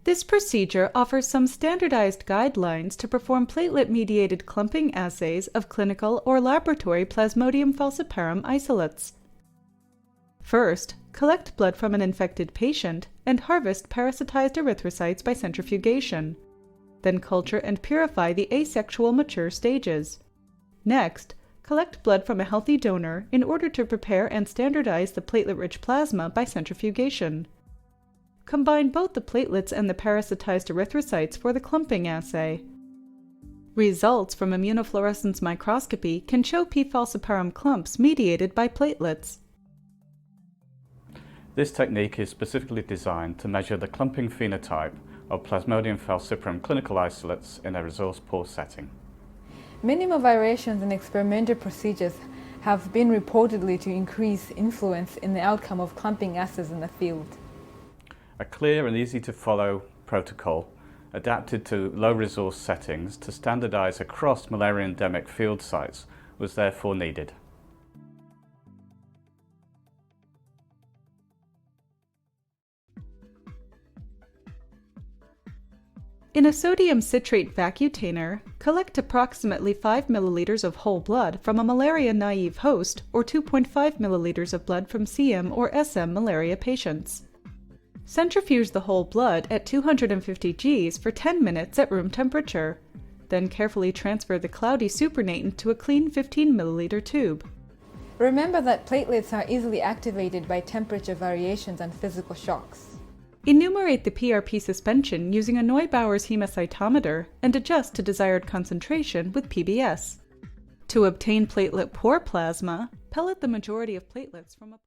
This procedure offers some standardized guidelines to perform platelet-mediated clumping assays of clinical or laboratory Plasmodium falciparum isolates. First, collect blood from an infected patient and harvest parasitized erythrocytes by centrifugation. Then culture and purify the asexual mature stages. Next, collect blood from a healthy donor in order to prepare and standardize the platelet-rich plasma by centrifugation. Combine both the platelets and the parasitized erythrocytes for the clumping assay. Results from immunofluorescence microscopy can show P. falciparum clumps mediated by platelets. This technique is specifically designed to measure the clumping phenotype of Plasmodium falciparum clinical isolates in a resource-poor setting. Minimal variations in experimental procedures have been reportedly to increase influence in the outcome of clumping assays in the field. A clear and easy-to-follow protocol adapted to low-resource settings to standardize across malaria-endemic field sites was therefore needed. In a sodium citrate vacutainer, collect approximately 5 ml of whole blood from a malaria-naive host or 2.5 ml of blood from CM or SM malaria patients. Centrifuge the whole blood at 250 Gs for 10 minutes at room temperature. Then carefully transfer the cloudy supernatant to a clean 15 ml tube. Remember that platelets are easily activated by temperature variations and physical shocks. Enumerate the pRP suspension using a Neubauer's hemocytometer and adjust to desired concentration with PBS. To obtain platelet-poor plasma, pellet the majority of platelets from a